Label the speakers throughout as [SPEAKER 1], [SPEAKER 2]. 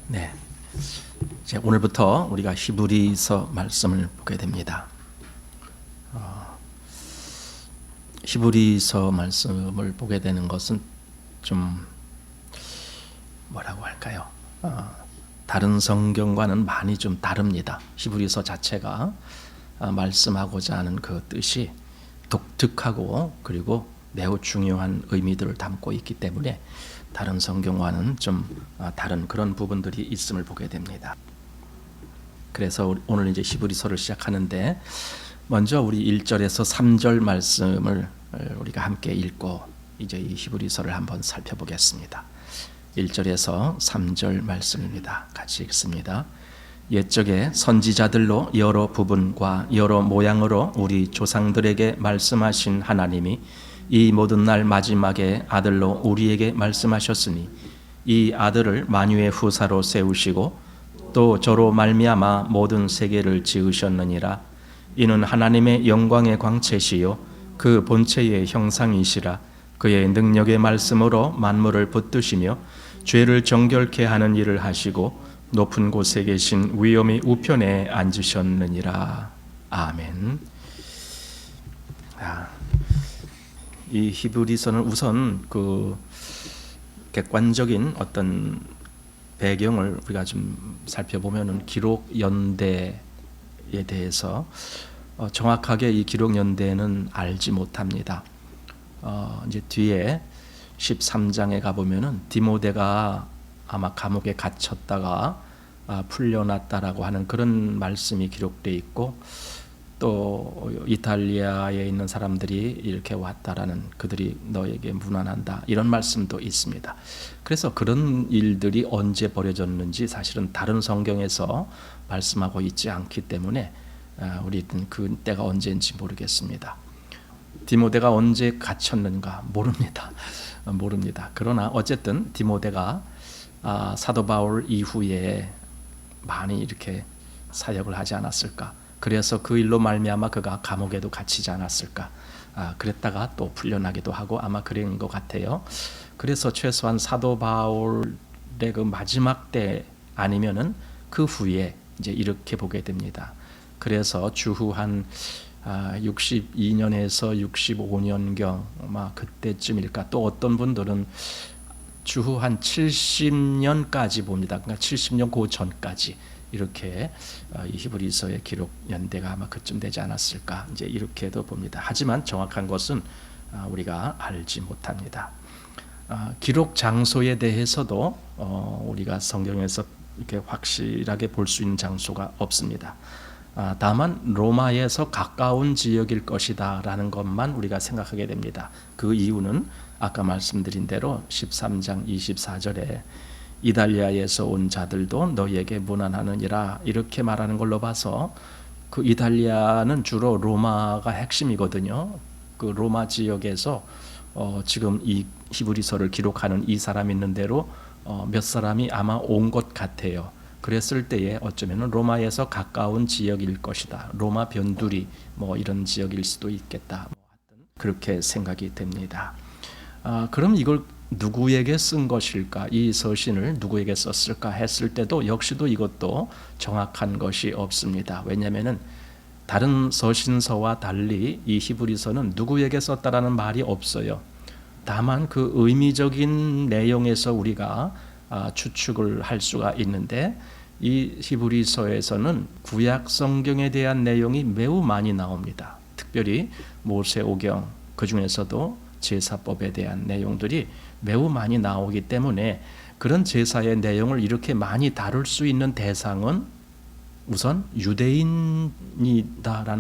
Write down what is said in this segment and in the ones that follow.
[SPEAKER 1] 네, 이제 오늘부터 우리가 히브리서 말씀을 보게 됩니다. 히브리서 말씀을 보게 되는 것은 좀 뭐라고 할까요? 다른 성경과는 많이 좀 다릅니다. 히브리서 자체가 말씀하고자 하는 그 뜻이 독특하고 그리고 매우 중요한 의미들을 담고 있기 때문에 다른 성경과는 좀 다른 그런 부분들이 있음을 보게 됩니다. 그래서 오늘 이제 히브리서를 시작하는데 먼저 우리 1절에서 3절 말씀을 우리가 함께 읽고 이제 이 히브리서를 한번 살펴보겠습니다. 1절에서 3절 말씀입니다. 같이 읽습니다. 옛적에 선지자들로 여러 부분과 여러 모양으로 우리 조상들에게 말씀하신 하나님이 이 모든 날 마지막에 아들로 우리에게 말씀하셨으니 이 아들을 만유의 후사로 세우시고 또 저로 말미암아 모든 세계를 지으셨느니라. 이는 하나님의 영광의 광채시요 그 본체의 형상이시라. 그의 능력의 말씀으로 만물을 붙드시며 죄를 정결케 하는 일을 하시고 높은 곳에 계신 위엄의 우편에 앉으셨느니라. 아멘. 이 히브리서는 우선 그 객관적인 어떤 배경을 우리가 좀 살펴보면은 기록 연대에 대해서 정확하게 이 기록 연대는 알지 못합니다. 이제 뒤에 13장에 가 보면은 디모데가 아마 감옥에 갇혔다가 풀려났다라고 하는 그런 말씀이 기록되어 있고 또 이탈리아에 있는 사람들이 이렇게 왔다라는 그들이 너에게 문안한다 이런 말씀도 있습니다. 그래서 그런 일들이 언제 벌어졌는지 사실은 다른 성경에서 말씀하고 있지 않기 때문에 우리는 그 때가 언제인지 모르겠습니다. 디모데가 언제 갇혔는가 모릅니다. 모릅니다. 그러나 어쨌든 디모데가 사도 바울 이후에 많이 이렇게 사역을 하지 않았을까? 그래서 그 일로 말미암아 그가 감옥에도 갇히지 않았을까? 그랬다가 또 풀려나기도 하고 아마 그런 것 같아요. 그래서 최소한 사도 바울의 그 마지막 때 아니면은 그 후에 이제 이렇게 보게 됩니다. 그래서 주후 한 62년에서 65년경 아마 그때쯤일까? 또 어떤 분들은 주후 한 70년까지 봅니다. 그러니까 70년 그 전까지 이렇게 이 히브리서의 기록 연대가 아마 그쯤 되지 않았을까 이제 이렇게도 봅니다. 하지만 정확한 것은 우리가 알지 못합니다. 기록 장소에 대해서도 우리가 성경에서 이렇게 확실하게 볼 수 있는 장소가 없습니다. 다만 로마에서 가까운 지역일 것이다라는 것만 우리가 생각하게 됩니다. 그 이유는 아까 말씀드린 대로 13장 24절에 이달리아에서 온 자들도 너희에게 문안하느니라 이렇게 말하는 걸로 봐서 그 이달리아는 주로 로마가 핵심이거든요. 그 로마 지역에서 지금 이 히브리서를 기록하는 이 사람이 있는 대로 몇 사람이 아마 온 것 같아요. 그랬을 때에 어쩌면 로마에서 가까운 지역일 것이다. 로마 변두리 뭐 이런 지역일 수도 있겠다. 그렇게 생각이 됩니다. 그럼 이걸 누구에게 쓴 것일까? 이 서신을 누구에게 썼을까 했을 때도 역시도 이것도 정확한 것이 없습니다. 왜냐하면은 다른 서신서와 달리 이 히브리서는 누구에게 썼다라는 말이 없어요. 다만 그 의미적인 내용에서 우리가 추측을 할 수가 있는데 이 히브리서에서는 구약 성경에 대한 내용이 매우 많이 나옵니다. 특별히 모세오경 그 중에서도 제사법에 대한 내용들이 매우 많이 나오기 때문에 그런 제사의 내용을 이렇게 많이 다룰 수 있는 대상은 우선 유대인이다라는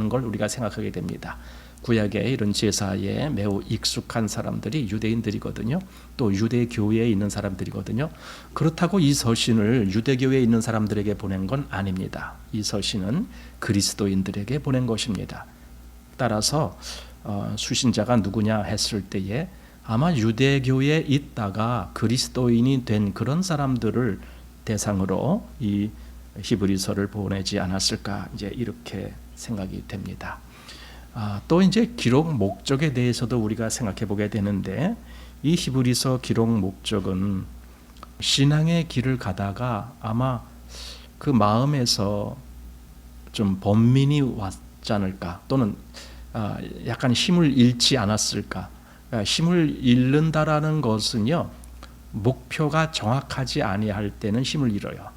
[SPEAKER 1] 걸 우리가 생각하게 됩니다. 구약의 이런 제사에 매우 익숙한 사람들이 유대인들이거든요. 또 유대교회에 있는 사람들이거든요. 그렇다고 이 서신을 유대교회에 있는 사람들에게 보낸 건 아닙니다. 이 서신은 그리스도인들에게 보낸 것입니다. 따라서 수신자가 누구냐 했을 때에 아마 유대교에 있다가 그리스도인이 된 그런 사람들을 대상으로 이 히브리서를 보내지 않았을까 이제 이렇게 생각이 됩니다. 또 이제 기록 목적에 대해서도 우리가 생각해 보게 되는데 이 히브리서 기록 목적은 신앙의 길을 가다가 아마 그 마음에서 좀 번민이 왔지 않을까, 또는 약간 힘을 잃지 않았을까. 힘을 잃는다라는 것은요, 목표가 정확하지 아니할 때는 힘을 잃어요.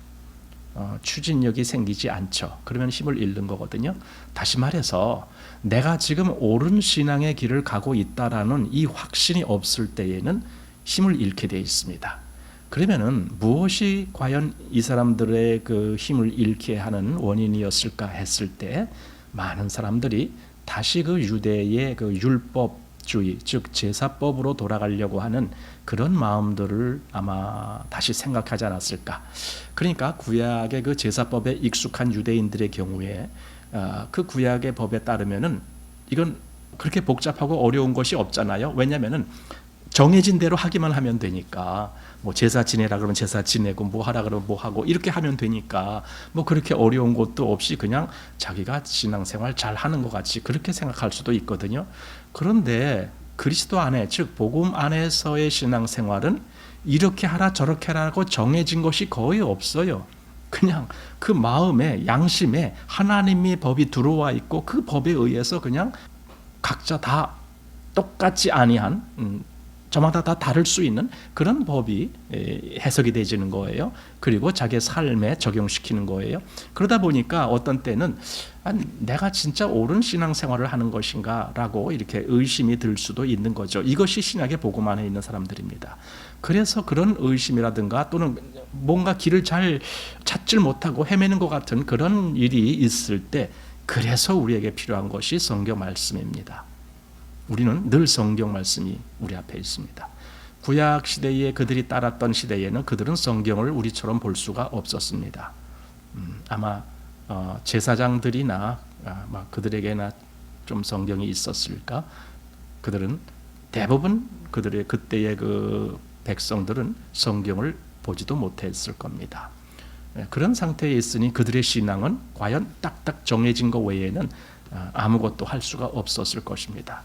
[SPEAKER 1] 추진력이 생기지 않죠. 그러면 힘을 잃는 거거든요. 다시 말해서 내가 지금 옳은 신앙의 길을 가고 있다라는 이 확신이 없을 때에는 힘을 잃게 되어 있습니다. 그러면은 무엇이 과연 이 사람들의 그 힘을 잃게 하는 원인이었을까 했을 때, 많은 사람들이 다시 그 유대의 그 율법주의, 즉 제사법으로 돌아가려고 하는 그런 마음들을 아마 다시 생각하지 않았을까. 그러니까 구약의 그 제사법에 익숙한 유대인들의 경우에 그 구약의 법에 따르면은 이건 그렇게 복잡하고 어려운 것이 없잖아요. 왜냐하면은 정해진 대로 하기만 하면 되니까, 뭐 제사 지내라 그러면 제사 지내고, 뭐 하라 그러면 뭐 하고, 이렇게 하면 되니까 뭐 그렇게 어려운 것도 없이 그냥 자기가 신앙생활 잘 하는 것 같이 그렇게 생각할 수도 있거든요. 그런데 그리스도 안에, 즉 복음 안에서의 신앙생활은 이렇게 하라 저렇게 하라고 정해진 것이 거의 없어요. 그냥 그 마음에, 양심에 하나님의 법이 들어와 있고, 그 법에 의해서 그냥 각자 다 똑같지 아니한, 저마다 다 다를 수 있는 그런 법이 해석이 되지는 거예요. 그리고 자기의 삶에 적용시키는 거예요. 그러다 보니까 어떤 때는 내가 진짜 옳은 신앙생활을 하는 것인가 라고 이렇게 의심이 들 수도 있는 거죠. 이것이 신약의 복음 안에 있는 사람들입니다. 그래서 그런 의심이라든가, 또는 뭔가 길을 잘 찾질 못하고 헤매는 것 같은 그런 일이 있을 때, 그래서 우리에게 필요한 것이 성경 말씀입니다. 우리는 늘 성경 말씀이 우리 앞에 있습니다. 구약 시대에 그들이 따랐던 시대에는 그들은 성경을 우리처럼 볼 수가 없었습니다. 아마 제사장들이나 그들에게나 좀 성경이 있었을까? 그들은 대부분 그들의 그때의 그 백성들은 성경을 보지도 못했을 겁니다. 그런 상태에 있으니 그들의 신앙은 과연 딱딱 정해진 것 외에는 아무것도 할 수가 없었을 것입니다.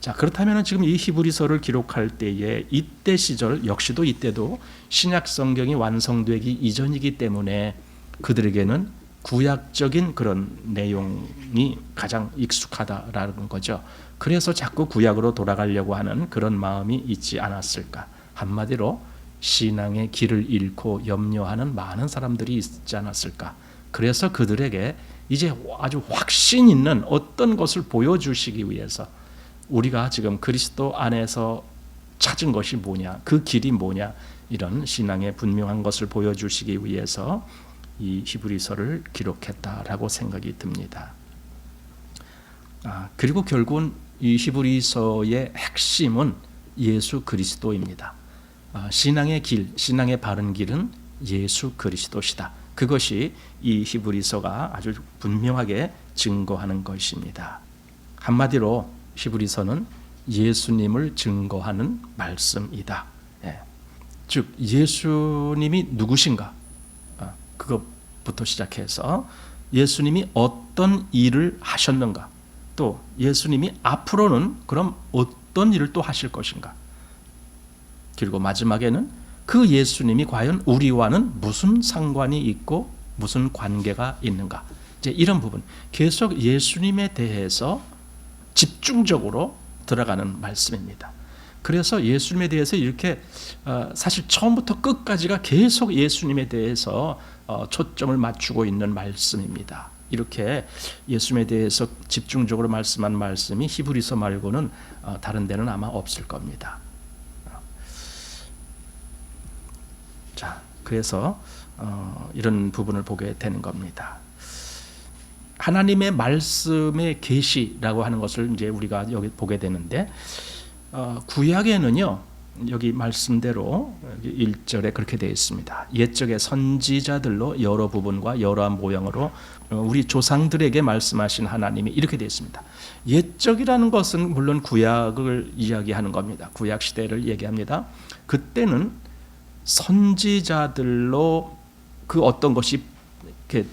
[SPEAKER 1] 자, 그렇다면 지금 이 히브리서를 기록할 때에 이때 시절 역시도 이때도 신약 성경이 완성되기 이전이기 때문에 그들에게는 구약적인 그런 내용이 가장 익숙하다라는 거죠. 그래서 자꾸 구약으로 돌아가려고 하는 그런 마음이 있지 않았을까. 한마디로 신앙의 길을 잃고 염려하는 많은 사람들이 있지 않았을까. 그래서 그들에게 이제 아주 확신 있는 어떤 것을 보여주시기 위해서, 우리가 지금 그리스도 안에서 찾은 것이 뭐냐, 그 길이 뭐냐, 이런 신앙의 분명한 것을 보여주시기 위해서 이 히브리서를 기록했다라고 생각이 듭니다. 그리고 결국은 이 히브리서의 핵심은 예수 그리스도입니다. 신앙의 길, 신앙의 바른 길은 예수 그리스도시다. 그것이 이 히브리서가 아주 분명하게 증거하는 것입니다. 한마디로 히브리서는 예수님을 증거하는 말씀이다. 즉 예수님이 누구신가, 그것부터 시작해서 예수님이 어떤 일을 하셨는가, 또 예수님이 앞으로는 그럼 어떤 일을 또 하실 것인가, 그리고 마지막에는 그 예수님이 과연 우리와는 무슨 상관이 있고 무슨 관계가 있는가, 이제 이런 부분, 계속 예수님에 대해서 집중적으로 들어가는 말씀입니다. 그래서 예수님에 대해서 이렇게 사실 처음부터 끝까지가 계속 예수님에 대해서 초점을 맞추고 있는 말씀입니다. 이렇게 예수님에 대해서 집중적으로 말씀한 말씀이 히브리서 말고는 다른 데는 아마 없을 겁니다. 자, 그래서 이런 부분을 보게 되는 겁니다. 하나님의 말씀의 계시라고 하는 것을 이제 우리가 여기 보게 되는데, 구약에는요, 여기 말씀대로 1절에 그렇게 되어 있습니다. 옛적의 선지자들로 여러 부분과 여러한 모양으로 우리 조상들에게 말씀하신 하나님이, 이렇게 되어 있습니다. 옛적이라는 것은 물론 구약을 이야기하는 겁니다. 구약 시대를 얘기합니다. 그때는 선지자들로 그 어떤 것이 이렇게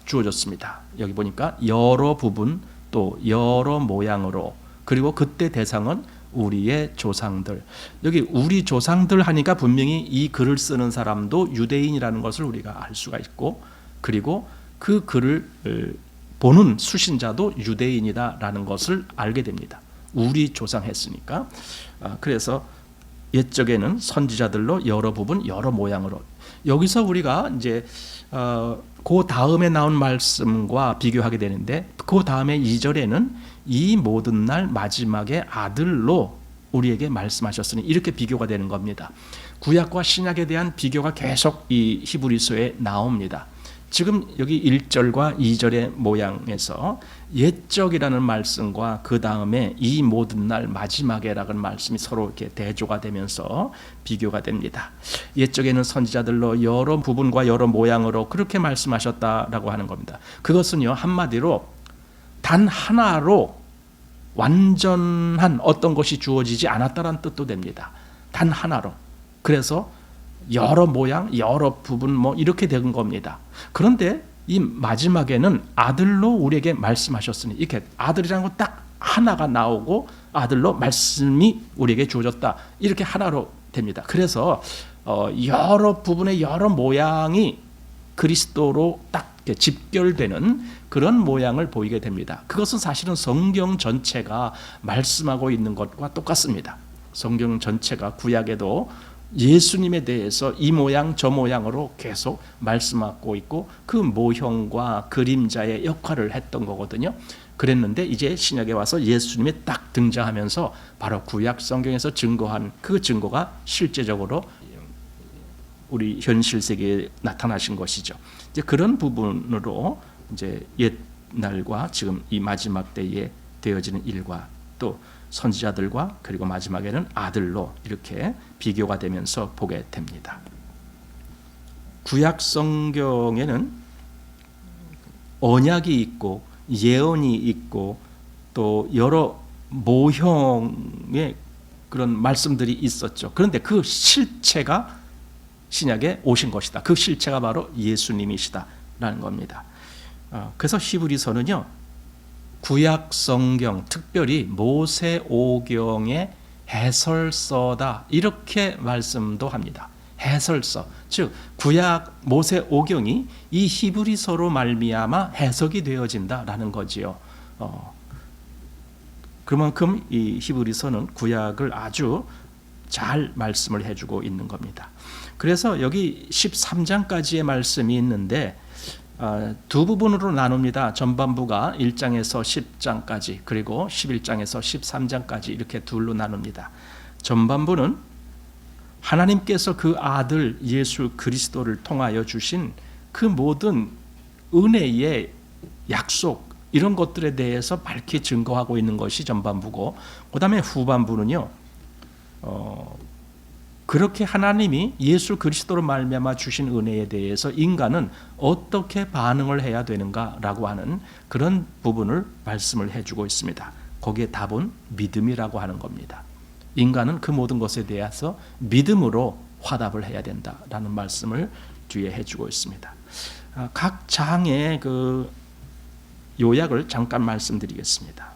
[SPEAKER 1] 주어졌습니다. 여기 보니까 여러 부분 또 여러 모양으로, 그리고 그때 대상은 우리의 조상들. 여기 우리 조상들 하니까 분명히 이 글을 쓰는 사람도 유대인이라는 것을 우리가 알 수가 있고, 그리고 그 글을 보는 수신자도 유대인이다라는 것을 알게 됩니다. 우리 조상 했으니까. 그래서 옛적에는 선지자들로 여러 부분 여러 모양으로, 여기서 우리가 이제 그 다음에 나온 말씀과 비교하게 되는데, 그 다음에 2절에는 이 모든 날 마지막에 아들로 우리에게 말씀하셨으니, 이렇게 비교가 되는 겁니다. 구약과 신약에 대한 비교가 계속 이 히브리서에 나옵니다. 지금 여기 1절과 2절의 모양에서 옛적이라는 말씀과 그 다음에 이 모든 날 마지막에라는 말씀이 서로 이렇게 대조가 되면서 비교가 됩니다. 옛적에는 선지자들로 여러 부분과 여러 모양으로 그렇게 말씀하셨다라고 하는 겁니다. 그것은요, 한마디로 단 하나로 완전한 어떤 것이 주어지지 않았다는 뜻도 됩니다. 단 하나로. 그래서 여러 모양, 여러 부분 이렇게 된 겁니다. 그런데 이 마지막에는 아들로 우리에게 말씀하셨으니, 이렇게 아들이라는 거 딱 하나가 나오고 아들로 말씀이 우리에게 주어졌다, 이렇게 하나로 됩니다. 그래서 여러 부분의 여러 모양이 그리스도로 딱 집결되는 그런 모양을 보이게 됩니다. 그것은 사실은 성경 전체가 말씀하고 있는 것과 똑같습니다. 성경 전체가 구약에도 예수님에 대해서 이 모양 저 모양으로 계속 말씀하고 있고, 그 모형과 그림자의 역할을 했던 거거든요. 그랬는데 이제 신약에 와서 예수님이 딱 등장하면서 바로 구약 성경에서 증거한 그 증거가 실제적으로 우리 현실 세계에 나타나신 것이죠. 이제 그런 부분으로 이제 옛날과 지금 이 마지막 때에 되어지는 일과 또 선지자들과 그리고 마지막에는 아들로 이렇게 비교가 되면서 보게 됩니다. 구약 성경에는 언약이 있고 예언이 있고 또 여러 모형의 그런 말씀들이 있었죠. 그런데 그 실체가 신약에 오신 것이다. 그 실체가 바로 예수님이시다라는 겁니다. 그래서 히브리서는요, 구약 성경, 특별히 모세오경의 해설서다, 이렇게 말씀도 합니다. 해설서, 즉 구약 모세오경이 이 히브리서로 말미암아 해석이 되어진다라는 거지요. 그만큼 이 히브리서는 구약을 아주 잘 말씀을 해주고 있는 겁니다. 그래서 여기 13장까지의 말씀이 있는데 두 부분으로 나눕니다. 전반부가 1장에서 10장까지, 그리고 11장에서 13장까지 이렇게 둘로 나눕니다. 전반부는 하나님께서 그 아들 예수 그리스도를 통하여 주신 그 모든 은혜의 약속, 이런 것들에 대해서 밝히 증거하고 있는 것이 전반부고, 그 다음에 후반부는요, 그렇게 하나님이 예수 그리스도로 말미암아 주신 은혜에 대해서 인간은 어떻게 반응을 해야 되는가라고 하는 그런 부분을 말씀을 해주고 있습니다. 거기에 답은 믿음이라고 하는 겁니다. 인간은 그 모든 것에 대해서 믿음으로 화답을 해야 된다라는 말씀을 뒤에 해주고 있습니다. 각 장의 그 요약을 잠깐 말씀드리겠습니다.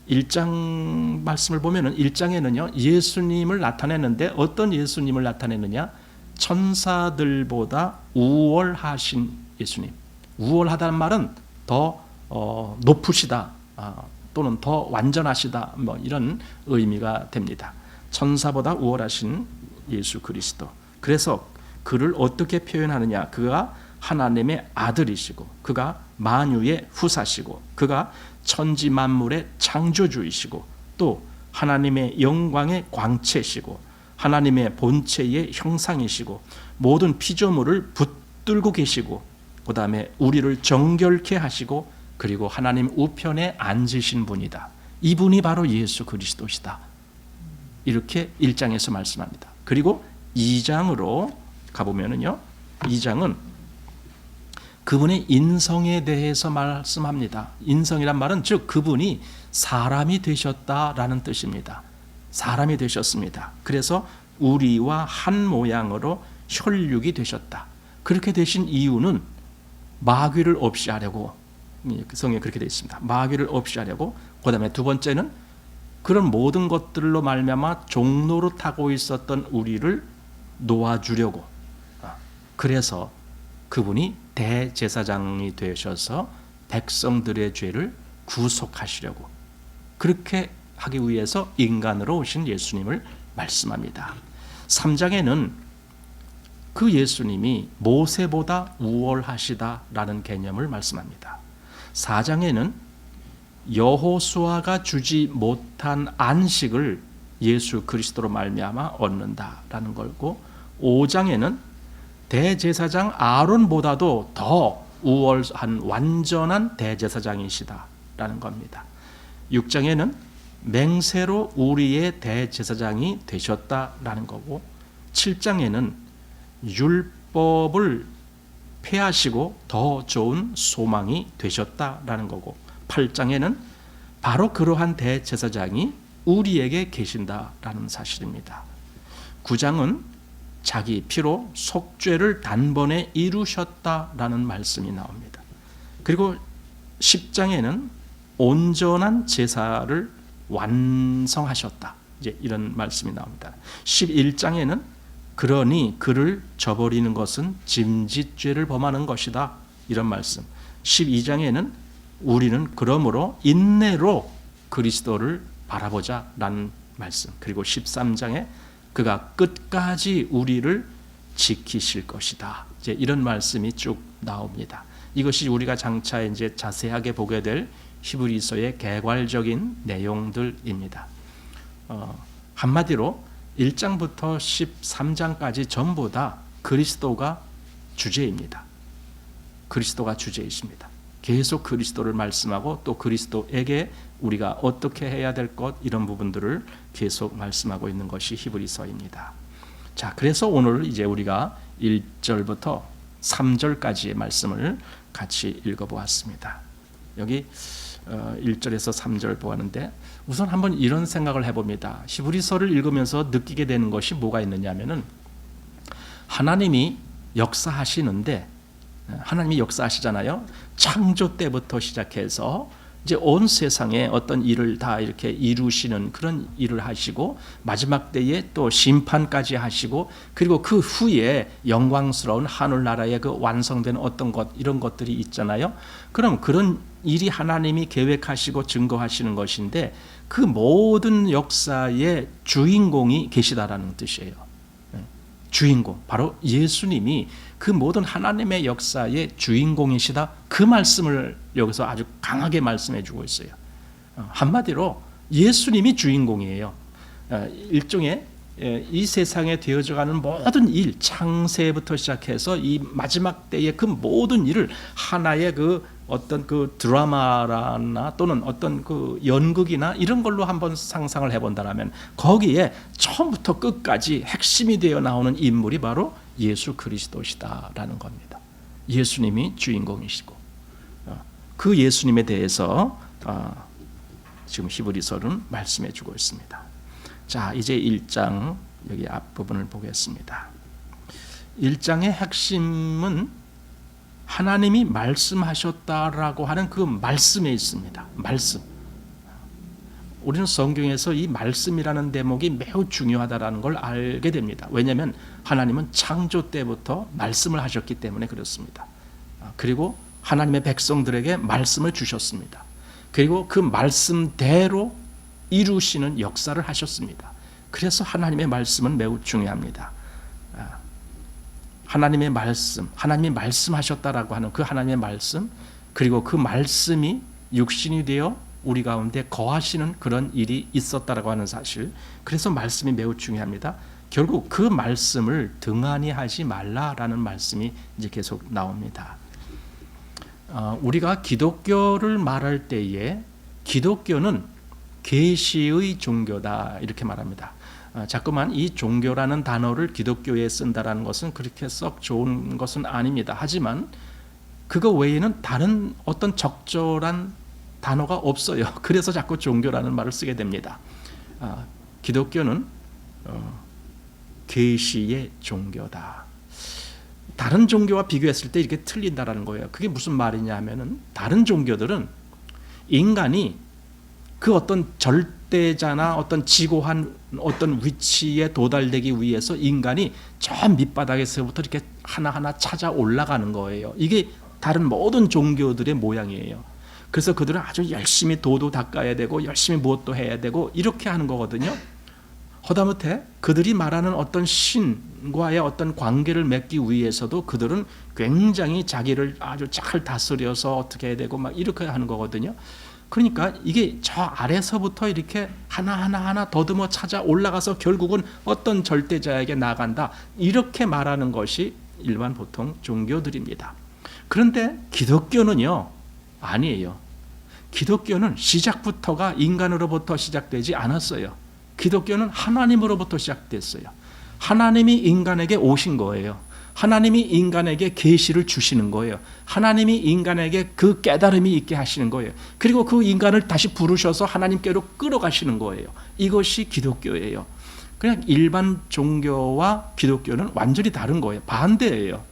[SPEAKER 1] 1장 말씀을 보면은 1장에는요, 예수님을 나타내는데 어떤 예수님을 나타내느냐? 천사들보다 우월하신 예수님. 우월하다는 말은 더 높으시다, 또는 더 완전하시다, 이런 의미가 됩니다. 천사보다 우월하신 예수 그리스도. 그래서 그를 어떻게 표현하느냐? 그가 하나님의 아들이시고, 그가 만유의 후사시고, 그가 천지 만물의 창조주이시고, 또 하나님의 영광의 광채시고, 하나님의 본체의 형상이시고, 모든 피조물을 붙들고 계시고, 그 다음에 우리를 정결케 하시고, 그리고 하나님 우편에 앉으신 분이다. 이분이 바로 예수 그리스도시다. 이렇게 1장에서 말씀합니다. 그리고 2장으로 가보면은요, 2장은 그분의 인성에 대해서 말씀합니다. 인성이란 말은 즉 그분이 사람이 되셨다라는 뜻입니다. 사람이 되셨습니다. 그래서 우리와 한 모양으로 혈육이 되셨다. 그렇게 되신 이유는 마귀를 없이 하려고, 성경에 그렇게 되어 있습니다. 마귀를 없이 하려고. 그 다음에 두 번째는 그런 모든 것들로 말미암아 종로로 타고 있었던 우리를 놓아주려고, 그래서 그분이 대제사장이 되셔서 백성들의 죄를 구속하시려고, 그렇게 하기 위해서 인간으로 오신 예수님을 말씀합니다. 3장에는 그 예수님이 모세보다 우월하시다라는 개념을 말씀합니다. 4장에는 여호수아가 주지 못한 안식을 예수 그리스도로 말미암아 얻는다라는 거고, 5장에는 대제사장 아론보다도 더 우월한 완전한 대제사장이시다라는 겁니다. 6장에는 맹세로 우리의 대제사장이 되셨다라는 거고, 7장에는 율법을 폐하시고 더 좋은 소망이 되셨다라는 거고, 8장에는 바로 그러한 대제사장이 우리에게 계신다라는 사실입니다. 9장은 자기 피로 속죄를 단번에 이루셨다라는 말씀이 나옵니다. 그리고 10장에는 온전한 제사를 완성하셨다, 이제 이런 말씀이 나옵니다. 11장에는 그러니 그를 저버리는 것은 짐짓죄를 범하는 것이다, 이런 말씀. 12장에는 우리는 그러므로 인내로 그리스도를 바라보자라는 말씀. 그리고 13장에 그가 끝까지 우리를 지키실 것이다, 이제 이런 말씀이 쭉 나옵니다. 이것이 우리가 장차 이제 자세하게 보게 될 히브리서의 개괄적인 내용들입니다. 한마디로 1장부터 13장까지 전부 다 그리스도가 주제입니다. 그리스도가 주제이십니다. 계속 그리스도를 말씀하고 또 그리스도에게 우리가 어떻게 해야 될 것, 이런 부분들을 계속 말씀하고 있는 것이 히브리서입니다. 자, 그래서 오늘 이제 우리가 1절부터 3절까지의 말씀을 같이 읽어보았습니다. 여기 1절에서 3절 보았는데, 우선 한번 이런 생각을 해봅니다. 히브리서를 읽으면서 느끼게 되는 것이 뭐가 있느냐면은, 하나님이 역사하시는데, 하나님이 역사하시잖아요. 창조 때부터 시작해서 이제 온 세상에 어떤 일을 다 이렇게 이루시는 그런 일을 하시고, 마지막 때에 또 심판까지 하시고, 그리고 그 후에 영광스러운 하늘나라의 그 완성된 어떤 것, 이런 것들이 있잖아요. 그럼 그런 일이 하나님이 계획하시고 증거하시는 것인데, 그 모든 역사의 주인공이 계시다라는 뜻이에요. 주인공, 바로 예수님이 그 모든 하나님의 역사의 주인공이시다, 그 말씀을 여기서 아주 강하게 말씀해 주고 있어요. 한마디로 예수님이 주인공이에요. 일종의 이 세상에 되어져가는 모든 일, 창세부터 시작해서 이 마지막 때의 그 모든 일을 하나의 그 어떤 그 드라마나 또는 어떤 그 연극이나 이런 걸로 한번 상상을 해본다면, 거기에 처음부터 끝까지 핵심이 되어 나오는 인물이 바로 예수 그리스도시다라는 겁니다. 예수님이 주인공이시고, 그 예수님에 대해서 지금 히브리서는 말씀해 주고 있습니다. 자, 이제 1장 여기 앞부분을 보겠습니다. 1장의 핵심은 하나님이 말씀하셨다라고 하는 그 말씀에 있습니다. 말씀. 우리는 성경에서 이 말씀이라는 대목이 매우 중요하다라는 걸 알게 됩니다. 왜냐하면 하나님은 창조 때부터 말씀을 하셨기 때문에 그렇습니다. 그리고 하나님의 백성들에게 말씀을 주셨습니다. 그리고 그 말씀대로 이루시는 역사를 하셨습니다. 그래서 하나님의 말씀은 매우 중요합니다. 하나님의 말씀, 하나님이 말씀하셨다라고 하는 그 하나님의 말씀, 그리고 그 말씀이 육신이 되어 우리 가운데 거하시는 그런 일이 있었다라고 하는 사실, 그래서 말씀이 매우 중요합니다. 결국 그 말씀을 등한히 하지 말라라는 말씀이 이제 계속 나옵니다. 우리가 기독교를 말할 때에 기독교는 계시의 종교다, 이렇게 말합니다. 자꾸만 이 종교라는 단어를 기독교에 쓴다라는 것은 그렇게 썩 좋은 것은 아닙니다. 하지만 그거 외에는 다른 어떤 적절한 단어가 없어요. 그래서 자꾸 종교라는 말을 쓰게 됩니다. 기독교는 계시의 종교다. 다른 종교와 비교했을 때 이렇게 틀린다라는 거예요. 그게 무슨 말이냐 하면은, 다른 종교들은 인간이 그 어떤 절대자나 어떤 지고한 어떤 위치에 도달되기 위해서 인간이 저 밑바닥에서부터 이렇게 하나하나 찾아 올라가는 거예요. 이게 다른 모든 종교들의 모양이에요. 그래서 그들은 아주 열심히 도도 닦아야 되고 열심히 무엇도 해야 되고 이렇게 하는 거거든요. 허다못해 그들이 말하는 어떤 신과의 어떤 관계를 맺기 위해서도 그들은 굉장히 자기를 아주 잘 다스려서 어떻게 해야 되고 막 이렇게 하는 거거든요. 그러니까 이게 저 아래서부터 이렇게 하나하나 더듬어 찾아 올라가서 결국은 어떤 절대자에게 나간다, 이렇게 말하는 것이 일반 보통 종교들입니다. 그런데 기독교는요, 아니에요. 기독교는 시작부터가 인간으로부터 시작되지 않았어요. 기독교는 하나님으로부터 시작됐어요. 하나님이 인간에게 오신 거예요. 하나님이 인간에게 계시를 주시는 거예요. 하나님이 인간에게 그 깨달음이 있게 하시는 거예요. 그리고 그 인간을 다시 부르셔서 하나님께로 끌어가시는 거예요. 이것이 기독교예요. 그냥 일반 종교와 기독교는 완전히 다른 거예요. 반대예요.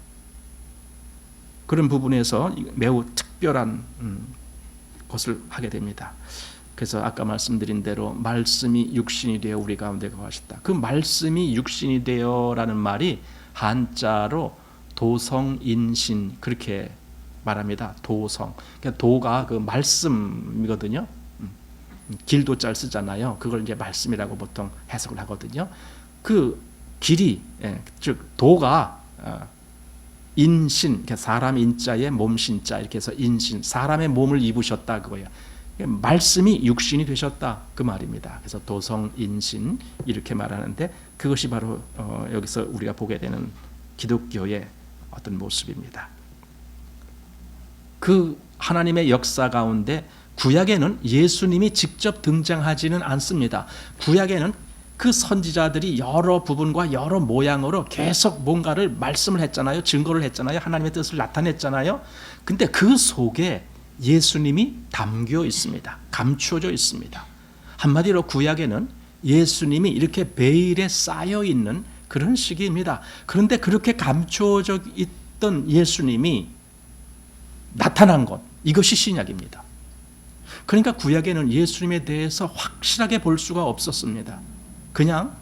[SPEAKER 1] 그런 부분에서 매우 특별한 것을 하게 됩니다. 그래서 아까 말씀드린 대로 말씀이 육신이 되어 우리 가운데 거하셨다. 그 말씀이 육신이 되어라는 말이 한자로 도성인신 그렇게 말합니다. 도성. 그러니까 도가 그 말씀이거든요. 길도자를 쓰잖아요. 그걸 이제 말씀이라고 보통 해석을 하거든요. 그 길이, 즉 도가 인신, 사람 인자에 몸 신자 이렇게 해서 인신, 사람의 몸을 입으셨다 그거예요. 말씀이 육신이 되셨다 그 말입니다. 그래서 도성인신 이렇게 말하는데 그것이 바로 여기서 우리가 보게 되는 기독교의 어떤 모습입니다. 그 하나님의 역사 가운데 구약에는 예수님이 직접 등장하지는 않습니다. 구약에는 그 선지자들이 여러 부분과 여러 모양으로 계속 뭔가를 말씀을 했잖아요. 증거를 했잖아요. 하나님의 뜻을 나타냈잖아요. 근데 그 속에 예수님이 담겨 있습니다. 감추어져 있습니다. 한마디로 구약에는 예수님이 이렇게 베일에 쌓여 있는 그런 시기입니다. 그런데 그렇게 감추어져 있던 예수님이 나타난 것, 이것이 신약입니다. 그러니까 구약에는 예수님에 대해서 확실하게 볼 수가 없었습니다. 그냥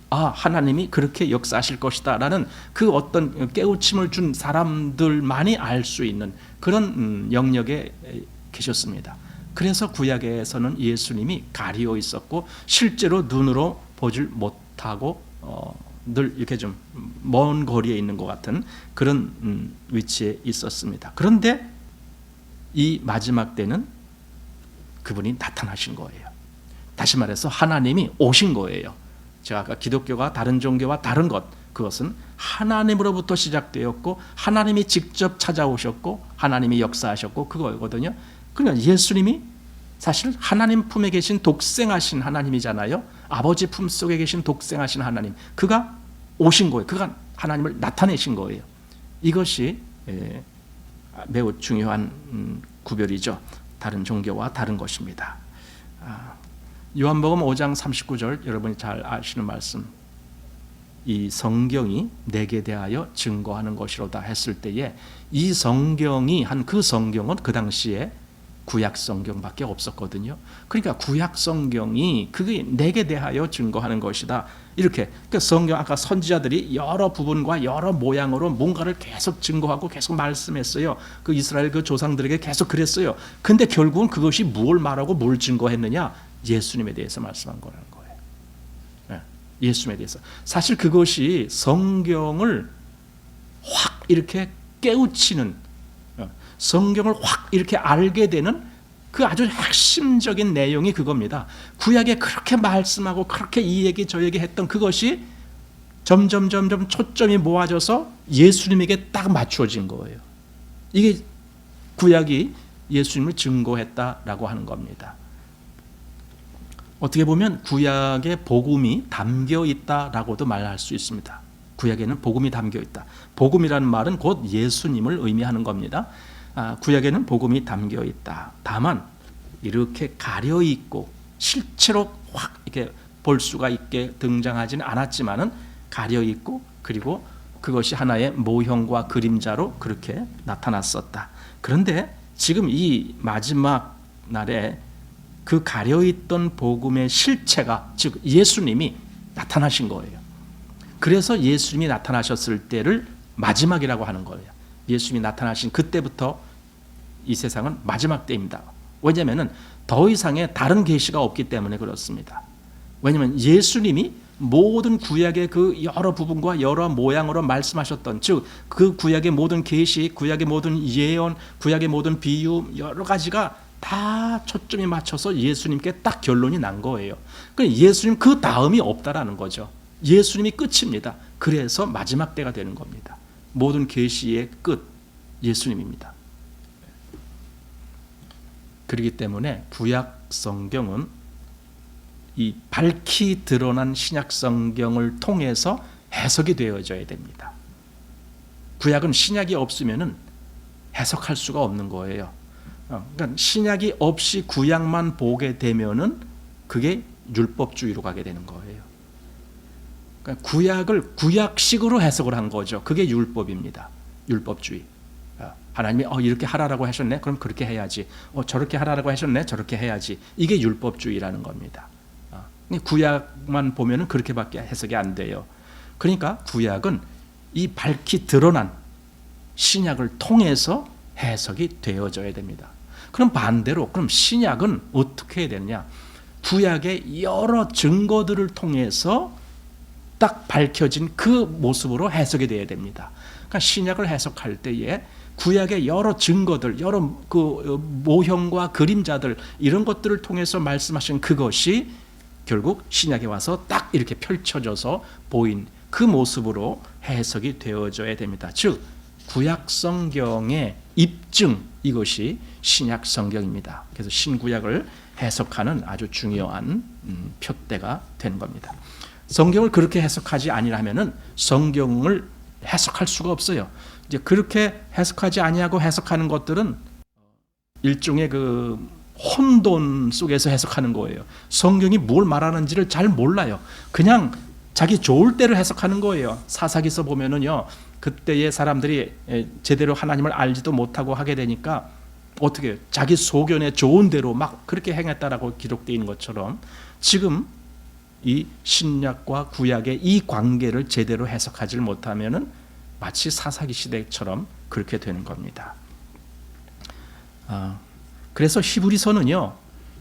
[SPEAKER 1] 하나님이 그렇게 역사하실 것이다 라는 그 어떤 깨우침을 준 사람들만이 알 수 있는 그런 영역에 계셨습니다. 그래서 구약에서는 예수님이 가리어 있었고 실제로 눈으로 보질 못하고 늘 이렇게 좀 먼 거리에 있는 것 같은 그런 위치에 있었습니다. 그런데 이 마지막 때는 그분이 나타나신 거예요. 다시 말해서 하나님이 오신 거예요. 제가 아까 기독교가 다른 종교와 다른 것, 그것은 하나님으로부터 시작되었고 하나님이 직접 찾아오셨고 하나님이 역사하셨고 그거거든요. 그러니까 예수님이 사실 하나님 품에 계신 독생하신 하나님이잖아요. 아버지 품속에 계신 독생하신 하나님, 그가 오신 거예요. 그가 하나님을 나타내신 거예요. 이것이 매우 중요한 구별이죠. 다른 종교와 다른 것입니다. 요한복음 5장 39절 여러분이 잘 아시는 말씀, 이 성경이 내게 대하여 증거하는 것이로다 했을 때에 이 성경이 그 성경은 그 당시에 구약 성경밖에 없었거든요. 그러니까 구약 성경이 그게 내게 대하여 증거하는 것이다. 이렇게 그러니까 성경 아까 선지자들이 여러 부분과 여러 모양으로 뭔가를 계속 증거하고 계속 말씀했어요. 그 이스라엘 그 조상들에게 계속 그랬어요. 근데 결국은 그것이 뭘 말하고 뭘 증거했느냐? 예수님에 대해서 말씀한 거라는 거예요. 예수님에 대해서. 사실 그것이 성경을 확 이렇게 깨우치는, 성경을 확 이렇게 알게 되는 그 아주 핵심적인 내용이 그겁니다. 구약에 그렇게 말씀하고 그렇게 이 얘기 저 얘기 했던 그것이 점점 초점이 모아져서 예수님에게 딱 맞춰진 거예요. 이게 구약이 예수님을 증거했다라고 하는 겁니다. 어떻게 보면 구약에 복음이 담겨 있다라고도 말할 수 있습니다. 구약에는 복음이 담겨 있다. 복음이라는 말은 곧 예수님을 의미하는 겁니다. 구약에는 복음이 담겨 있다. 다만 이렇게 가려 있고 실제로 확 이렇게 볼 수가 있게 등장하지는 않았지만은 가려 있고 그리고 그것이 하나의 모형과 그림자로 그렇게 나타났었다. 그런데 지금 이 마지막 날에 그 가려있던 복음의 실체가, 즉 예수님이 나타나신 거예요. 그래서 예수님이 나타나셨을 때를 마지막이라고 하는 거예요. 예수님이 나타나신 그때부터 이 세상은 마지막 때입니다. 왜냐하면 더 이상의 다른 계시가 없기 때문에 그렇습니다. 왜냐하면 예수님이 모든 구약의 그 여러 부분과 여러 모양으로 말씀하셨던, 즉 그 구약의 모든 계시, 구약의 모든 예언, 구약의 모든 비유, 여러 가지가 다 초점이 맞춰서 예수님께 딱 결론이 난 거예요. 그러니까 예수님 그 다음이 없다라는 거죠. 예수님이 끝입니다. 그래서 마지막 때가 되는 겁니다. 모든 계시의 끝, 예수님입니다. 그렇기 때문에 구약 성경은 이 밝히 드러난 신약 성경을 통해서 해석이 되어져야 됩니다. 구약은 신약이 없으면은 해석할 수가 없는 거예요. 그러니까 신약이 없이 구약만 보게 되면은 그게 율법주의로 가게 되는 거예요. 그러니까 구약을 구약식으로 해석을 한 거죠. 그게 율법입니다. 율법주의. 하나님이 이렇게 하라고 하셨네, 그럼 그렇게 해야지. 저렇게 하라고 하셨네, 저렇게 해야지. 이게 율법주의라는 겁니다. 구약만 보면은 그렇게밖에 해석이 안 돼요. 그러니까 구약은 이 밝히 드러난 신약을 통해서 해석이 되어져야 됩니다. 그럼 반대로 그럼 신약은 어떻게 해야 되느냐? 구약의 여러 증거들을 통해서 딱 밝혀진 그 모습으로 해석이 되어야 됩니다. 그러니까 신약을 해석할 때에 구약의 여러 증거들, 여러 그 모형과 그림자들, 이런 것들을 통해서 말씀하신 그것이 결국 신약에 와서 딱 이렇게 펼쳐져서 보인 그 모습으로 해석이 되어져야 됩니다. 즉 구약 성경의 입증, 이것이 신약 성경입니다. 그래서 신구약을 해석하는 아주 중요한 표대가 되는 겁니다. 성경을 그렇게 해석하지 아니하면은 성경을 해석할 수가 없어요. 이제 그렇게 해석하지 아니하고 해석하는 것들은 일종의 그 혼돈 속에서 해석하는 거예요. 성경이 뭘 말하는지를 잘 몰라요. 그냥 자기 좋을 대로 해석하는 거예요. 사사기서 보면은요, 그때의 사람들이 제대로 하나님을 알지도 못하고 하게 되니까 어떻게 해요? 자기 소견에 좋은 대로 막 그렇게 행했다라고 기록되어 있는 것처럼 지금 이 신약과 구약의 이 관계를 제대로 해석하지 못하면은 마치 사사기 시대처럼 그렇게 되는 겁니다. 그래서 히브리서는요,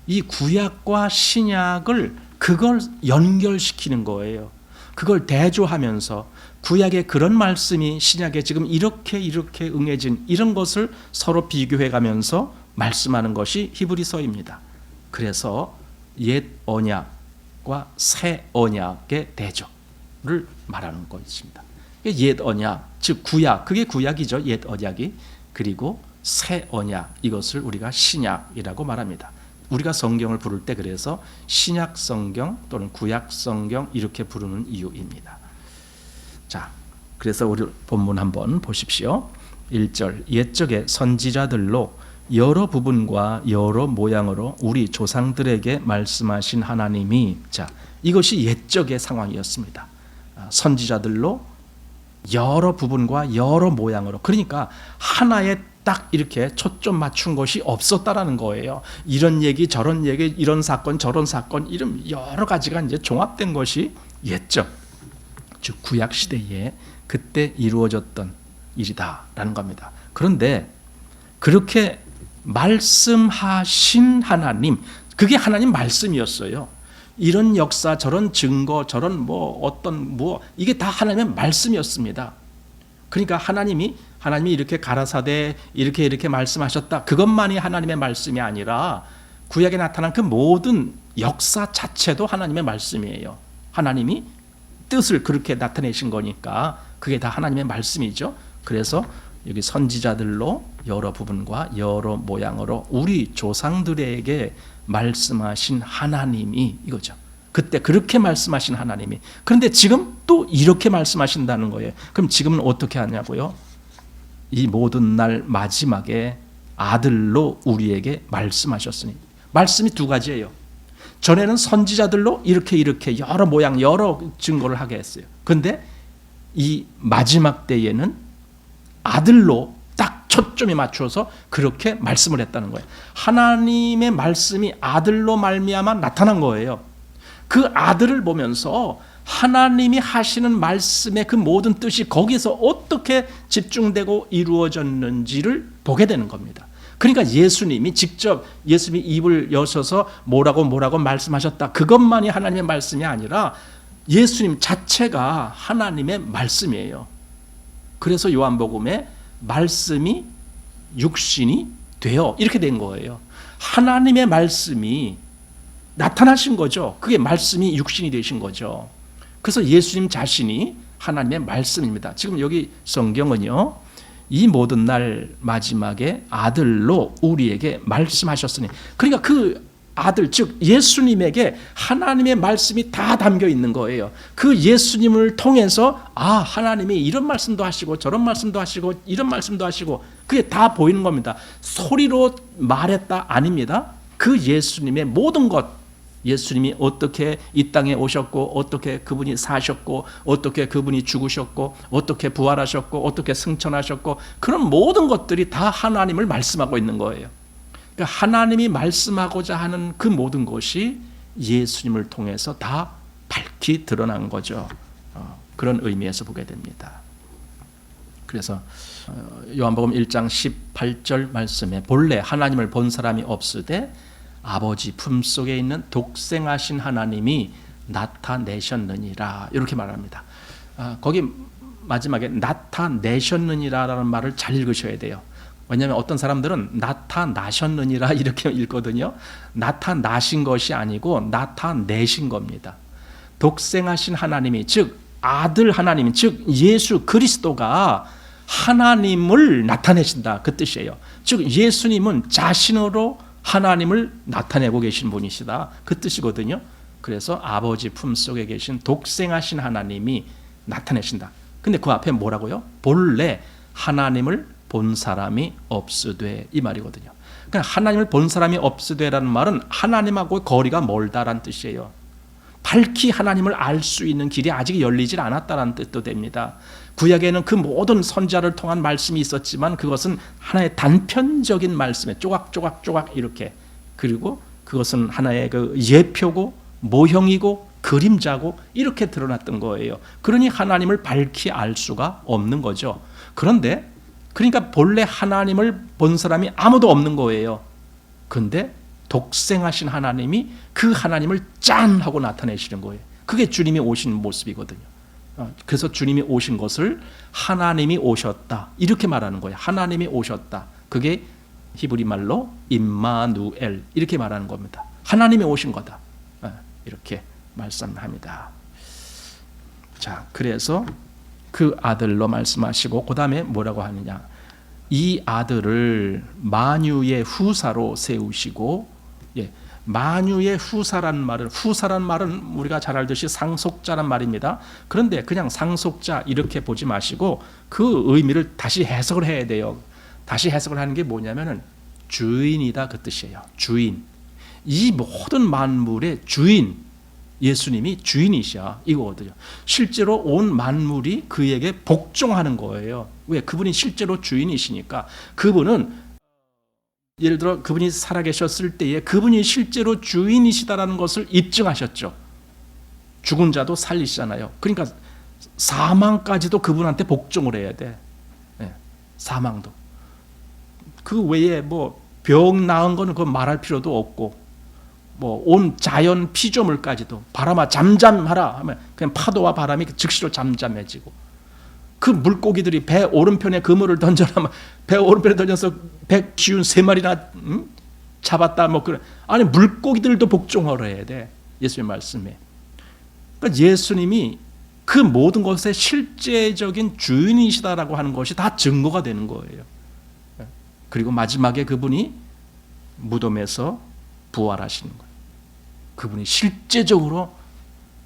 [SPEAKER 1] 이 구약과 신약을 그걸 연결시키는 거예요. 그걸 대조하면서 구약의 그런 말씀이 신약에 지금 이렇게 응해진 이런 것을 서로 비교해가면서 말씀하는 것이 히브리서입니다. 그래서 옛 언약과 새 언약의 대조를 말하는 것입니다. 옛 언약, 즉 구약, 그게 구약이죠. 옛 언약이. 그리고 새 언약, 이것을 우리가 신약이라고 말합니다. 우리가 성경을 부를 때 그래서 신약 성경 또는 구약 성경 이렇게 부르는 이유입니다. 자, 그래서 우리 본문 한번 보십시오. 1절, 옛적의 선지자들로 여러 부분과 여러 모양으로 우리 조상들에게 말씀하신 하나님이, 자, 이것이 옛적의 상황이었습니다. 선지자들로 여러 부분과 여러 모양으로, 그러니까 하나의 딱 이렇게 초점 맞춘 것이 없었다라는 거예요. 이런 얘기 저런 얘기, 이런 사건 저런 사건, 이런 여러 가지가 이제 종합된 것이 옛적, 즉 구약 시대에 그때 이루어졌던 일이다라는 겁니다. 그런데 그렇게 말씀하신 하나님, 그게 하나님 말씀이었어요. 이런 역사, 저런 증거, 저런 이게 다 하나님의 말씀이었습니다. 그러니까 하나님이 이렇게 가라사대 이렇게 말씀하셨다, 그것만이 하나님의 말씀이 아니라 구약에 나타난 그 모든 역사 자체도 하나님의 말씀이에요. 하나님이 뜻을 그렇게 나타내신 거니까 그게 다 하나님의 말씀이죠. 그래서 여기 선지자들로 여러 부분과 여러 모양으로 우리 조상들에게 말씀하신 하나님이 이거죠. 그때 그렇게 말씀하신 하나님이, 그런데 지금 또 이렇게 말씀하신다는 거예요. 그럼 지금은 어떻게 하냐고요? 이 모든 날 마지막에 아들로 우리에게 말씀하셨으니, 말씀이 두 가지예요. 전에는 선지자들로 이렇게 여러 모양 여러 증거를 하게 했어요. 그런데 이 마지막 때에는 아들로 딱 초점이 맞춰서 그렇게 말씀을 했다는 거예요. 하나님의 말씀이 아들로 말미암아 나타난 거예요. 그 아들을 보면서 하나님이 하시는 말씀의 그 모든 뜻이 거기서 어떻게 집중되고 이루어졌는지를 보게 되는 겁니다. 그러니까 예수님이 직접 예수님이 입을 여셔서 뭐라고 말씀하셨다, 그것만이 하나님의 말씀이 아니라 예수님 자체가 하나님의 말씀이에요. 그래서 요한복음에 말씀이 육신이 되어 이렇게 된 거예요. 하나님의 말씀이 나타나신 거죠. 그게 말씀이 육신이 되신 거죠. 그래서 예수님 자신이 하나님의 말씀입니다. 지금 여기 성경은요, 이 모든 날 마지막에 아들로 우리에게 말씀하셨으니, 그러니까 그 아들, 즉 예수님에게 하나님의 말씀이 다 담겨 있는 거예요. 그 예수님을 통해서 하나님이 이런 말씀도 하시고 저런 말씀도 하시고 이런 말씀도 하시고, 그게 다 보이는 겁니다. 소리로 말했다 아닙니다. 그 예수님의 모든 것, 예수님이 어떻게 이 땅에 오셨고, 어떻게 그분이 사셨고, 어떻게 그분이 죽으셨고, 어떻게 부활하셨고, 어떻게 승천하셨고, 그런 모든 것들이 다 하나님을 말씀하고 있는 거예요. 그러니까 하나님이 말씀하고자 하는 그 모든 것이 예수님을 통해서 다 밝히 드러난 거죠. 그런 의미에서 보게 됩니다. 그래서 요한복음 1장 18절 말씀에 본래 하나님을 본 사람이 없으되 아버지 품속에 있는 독생하신 하나님이 나타내셨느니라, 이렇게 말합니다. 거기 마지막에 나타내셨느니라라는 말을 잘 읽으셔야 돼요. 왜냐하면 어떤 사람들은 나타나셨느니라 이렇게 읽거든요. 나타나신 것이 아니고 나타내신 겁니다. 독생하신 하나님이, 즉 아들 하나님, 즉 예수 그리스도가 하나님을 나타내신다, 그 뜻이에요. 즉 예수님은 자신으로 하나님을 나타내고 계신 분이시다, 그 뜻이거든요. 그래서 아버지 품속에 계신 독생하신 하나님이 나타내신다. 근데 그 앞에 뭐라고요? 본래 하나님을 본 사람이 없으되, 이 말이거든요. 그러니까 하나님을 본 사람이 없으되라는 말은 하나님하고 거리가 멀다라는 뜻이에요. 밝히 하나님을 알 수 있는 길이 아직 열리질 않았다는 뜻도 됩니다. 구약에는 그 모든 선지자를 통한 말씀이 있었지만 그것은 하나의 단편적인 말씀에 조각 이렇게, 그리고 그것은 하나의 그 예표고 모형이고 그림자고 이렇게 드러났던 거예요. 그러니 하나님을 밝히 알 수가 없는 거죠. 그런데 그러니까 본래 하나님을 본 사람이 아무도 없는 거예요. 그런데 독생하신 하나님이 그 하나님을 짠 하고 나타내시는 거예요. 그게 주님이 오신 모습이거든요. 그래서 주님이 오신 것을 하나님이 오셨다, 이렇게 말하는 거예요. 하나님이 오셨다. 그게 히브리 말로 임마누엘, 이렇게 말하는 겁니다. 하나님이 오신 거다, 이렇게 말씀합니다. 자, 그래서 그 아들로 말씀하시고 그 다음에 뭐라고 하느냐, 이 아들을 만유의 후사로 세우시고, 만유의 후사란 말은 우리가 잘 알듯이 상속자란 말입니다. 그런데 그냥 상속자 이렇게 보지 마시고 그 의미를 다시 해석을 해야 돼요. 다시 해석을 하는 게 뭐냐면은 주인이다, 그 뜻이에요. 주인. 이 모든 만물의 주인, 예수님이 주인이셔, 이거거든요. 실제로 온 만물이 그에게 복종하는 거예요. 왜? 그분이 실제로 주인이시니까. 그분은 예를 들어 그분이 살아계셨을 때에 그분이 실제로 주인이시다라는 것을 입증하셨죠. 죽은 자도 살리시잖아요. 그러니까 사망까지도 그분한테 복종을 해야 돼. 사망도. 그 외에 뭐 병 나은 거는 그거 말할 필요도 없고, 뭐 온 자연 피조물까지도 바람아 잠잠하라 하면 그냥 파도와 바람이 즉시로 잠잠해지고, 그 물고기들이 배 오른편에 그물을 던져라, 배 오른편에 던져서 153마리나 잡았다, 뭐 그런, 아니 물고기들도 복종하려 해야 돼, 예수님의 말씀에. 그러니까 예수님이 그 모든 것의 실제적인 주인이시다라고 하는 것이 다 증거가 되는 거예요. 그리고 마지막에 그분이 무덤에서 부활하시는 거예요. 그분이 실제적으로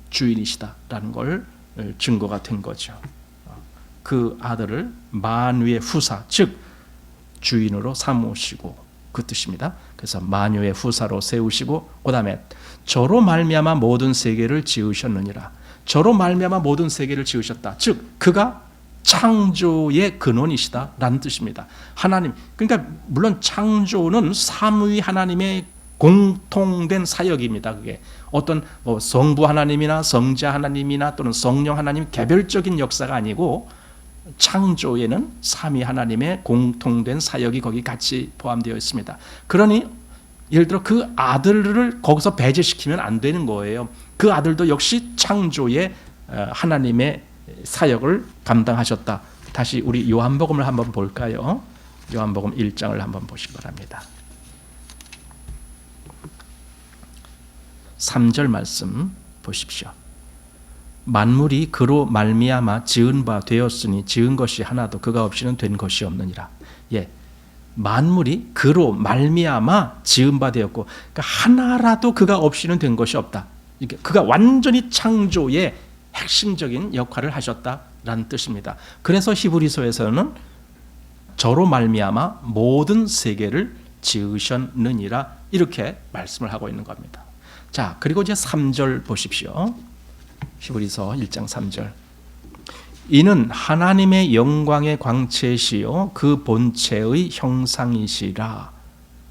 [SPEAKER 1] 주인이시다라는 걸 증거가 된 거죠. 그 아들을 만유의 후사, 즉 주인으로 삼으시고, 그 뜻입니다. 그래서 만유의 후사로 세우시고, 그 다음에 저로 말미암아 모든 세계를 지으셨느니라. 저로 말미암아 모든 세계를 지으셨다. 즉 그가 창조의 근원이시다라는 뜻입니다. 하나님, 그러니까 물론 창조는 삼위 하나님의 공통된 사역입니다. 그게 어떤 성부 하나님이나 성자 하나님이나 또는 성령 하나님 개별적인 역사가 아니고 창조에는 삼위 하나님의 공통된 사역이 거기 같이 포함되어 있습니다. 그러니 예를 들어 그 아들을 거기서 배제시키면 안 되는 거예요. 그 아들도 역시 창조의 하나님의 사역을 감당하셨다. 다시 우리 요한복음을 한번 볼까요? 요한복음 1장을 한번 보시기 바랍니다. 3절 말씀 보십시오. 만물이 그로 말미암아 지은 바 되었으니 지은 것이 하나도 그가 없이는 된 것이 없느니라. 예, 만물이 그로 말미암아 지은 바 되었고, 그러니까 하나라도 그가 없이는 된 것이 없다. 그가 완전히 창조의 핵심적인 역할을 하셨다라는 뜻입니다. 그래서 히브리서에서는 저로 말미암아 모든 세계를 지으셨느니라 이렇게 말씀을 하고 있는 겁니다. 자, 그리고 이제 3절 보십시오. 히브리서 1장 3절. 이는 하나님의 영광의 광채시요 그 본체의 형상이시라.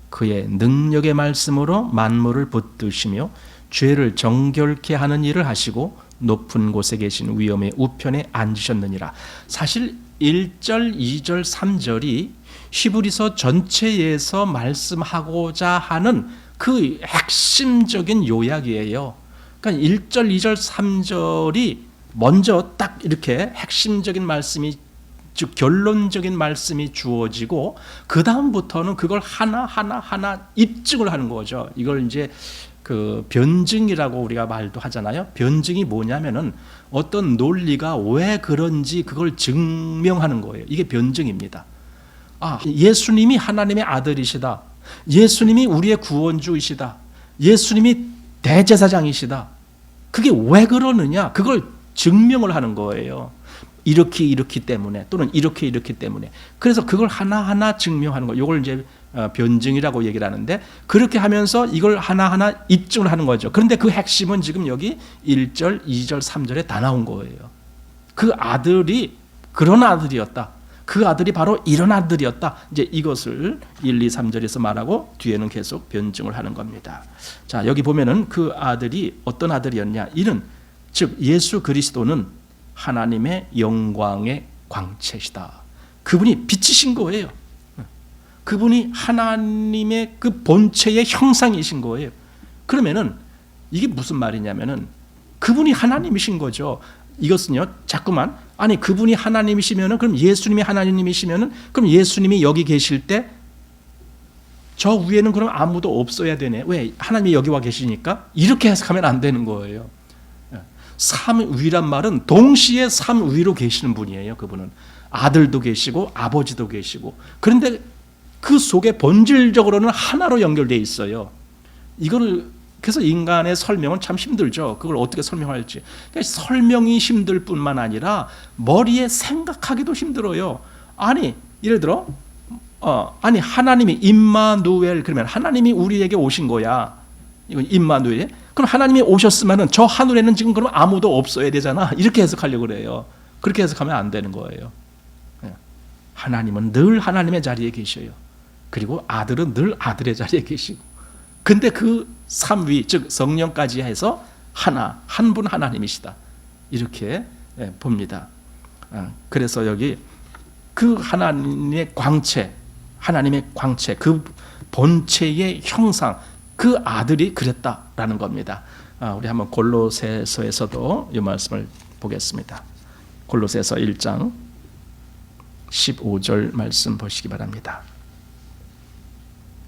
[SPEAKER 1] 그의 능력의 말씀으로 만물을 붙드시며 죄를 정결케 하는 일을 하시고 높은 곳에 계신 위엄의 우편에 앉으셨느니라. 사실 1절, 2절, 3절이 히브리서 전체에서 말씀하고자 하는 그 핵심적인 요약이에요. 그러니까 1절, 2절, 3절이 먼저 딱 이렇게 핵심적인 말씀이, 즉 결론적인 말씀이 주어지고 그 다음부터는 그걸 하나 입증을 하는 거죠. 이걸 이제 그 변증이라고 우리가 말도 하잖아요. 변증이 뭐냐면은 어떤 논리가 왜 그런지 그걸 증명하는 거예요. 이게 변증입니다. 아, 예수님이 하나님의 아들이시다. 예수님이 우리의 구원주이시다. 예수님이 대제사장이시다. 그게 왜 그러느냐? 그걸 증명을 하는 거예요. 이렇기 때문에 또는 이렇기 때문에. 그래서 그걸 하나하나 증명하는 거예요. 이걸 이제 변증이라고 얘기를 하는데 그렇게 하면서 이걸 하나하나 입증을 하는 거죠. 그런데 그 핵심은 지금 여기 1절, 2절, 3절에 다 나온 거예요. 그 아들이 그런 아들이었다. 그 아들이 바로 이런 아들이었다. 이제 이것을 1, 2, 3절에서 말하고 뒤에는 계속 변증을 하는 겁니다. 자, 여기 보면은 그 아들이 어떤 아들이었냐? 이는 즉 예수 그리스도는 하나님의 영광의 광채시다. 그분이 빛이신 거예요. 그분이 하나님의 그 본체의 형상이신 거예요. 그러면은 이게 무슨 말이냐면은 그분이 하나님이신 거죠. 이것은요, 자꾸만 아니 그분이 하나님이시면은 그럼 예수님이 하나님이시면은 그럼 예수님이 여기 계실 때 저 위에는 그럼 아무도 없어야 되네. 왜? 하나님이 여기 와 계시니까. 이렇게 해석하면 안 되는 거예요. 삼위란 말은 동시에 삼위로 계시는 분이에요. 그분은 아들도 계시고 아버지도 계시고. 그런데 그 속에 본질적으로는 하나로 연결되어 있어요. 이거를 그래서 인간의 설명은 참 힘들죠. 그걸 어떻게 설명할지. 그러니까 설명이 힘들 뿐만 아니라 머리에 생각하기도 힘들어요. 아니 예를 들어 아니 하나님이 임마누엘 그러면 하나님이 우리에게 오신 거야. 이건 임마누엘. 그럼 하나님이 오셨으면은 저 하늘에는 지금 그럼 아무도 없어야 되잖아. 이렇게 해석하려고 그래요. 그렇게 해석하면 안 되는 거예요. 하나님은 늘 하나님의 자리에 계셔요. 그리고 아들은 늘 아들의 자리에 계시고. 근데 그 삼위 즉 성령까지 해서 하나 한 분 하나님이시다. 이렇게 봅니다. 그래서 여기 그 하나님의 광채, 하나님의 광채, 그 본체의 형상, 그 아들이 그랬다라는 겁니다. 우리 한번 골로새서에서도 이 말씀을 보겠습니다. 골로새서 1장 15절 말씀 보시기 바랍니다.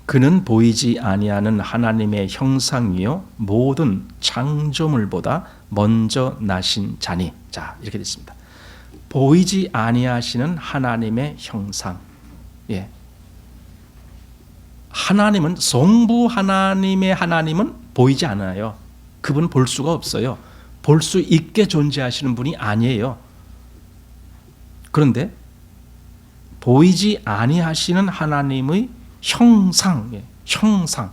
[SPEAKER 1] 그는 보이지 아니하는 하나님의 형상이요 모든 창조물보다 먼저 나신 자니. 자, 이렇게 됐습니다. 보이지 아니하시는 하나님의 형상. 예. 하나님은 성부 하나님의 하나님은 보이지 않아요. 그분은 볼 수가 없어요. 볼 수 있게 존재하시는 분이 아니에요. 그런데 보이지 아니하시는 하나님의 형상.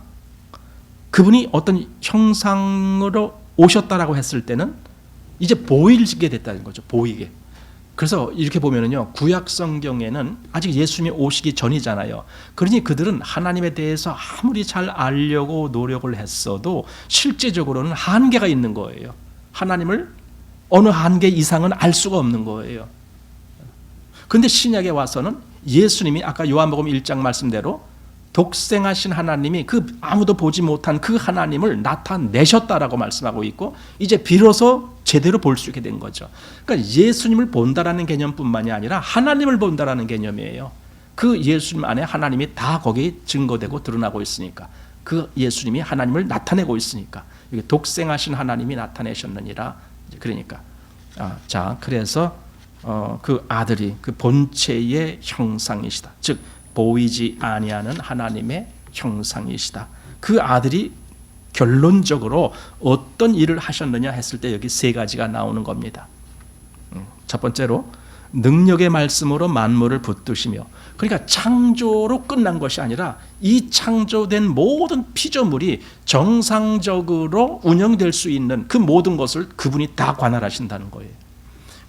[SPEAKER 1] 그분이 어떤 형상으로 오셨다라고 했을 때는 이제 보이게 됐다는 거죠. 보이게. 그래서 이렇게 보면은요, 구약 성경에는 아직 예수님이 오시기 전이잖아요. 그러니 그들은 하나님에 대해서 아무리 잘 알려고 노력을 했어도 실제적으로는 한계가 있는 거예요. 하나님을 어느 한계 이상은 알 수가 없는 거예요. 그런데 신약에 와서는 예수님이 아까 요한복음 1장 말씀대로 독생하신 하나님이 그 아무도 보지 못한 그 하나님을 나타내셨다라고 말씀하고 있고, 이제 비로소 제대로 볼 수 있게 된 거죠. 그러니까 예수님을 본다라는 개념뿐만이 아니라 하나님을 본다라는 개념이에요. 그 예수님 안에 하나님이 다 거기에 증거되고 드러나고 있으니까, 그 예수님이 하나님을 나타내고 있으니까, 이게 독생하신 하나님이 나타내셨느니라. 그러니까 자, 그래서 그 아들이 그 본체의 형상이시다. 즉 보이지 아니하는 하나님의 형상이시다. 그 아들이 결론적으로 어떤 일을 하셨느냐 했을 때 여기 세 가지가 나오는 겁니다. 첫 번째로 능력의 말씀으로 만물을 붙드시며, 그러니까 창조로 끝난 것이 아니라 이 창조된 모든 피조물이 정상적으로 운영될 수 있는 그 모든 것을 그분이 다 관할하신다는 거예요.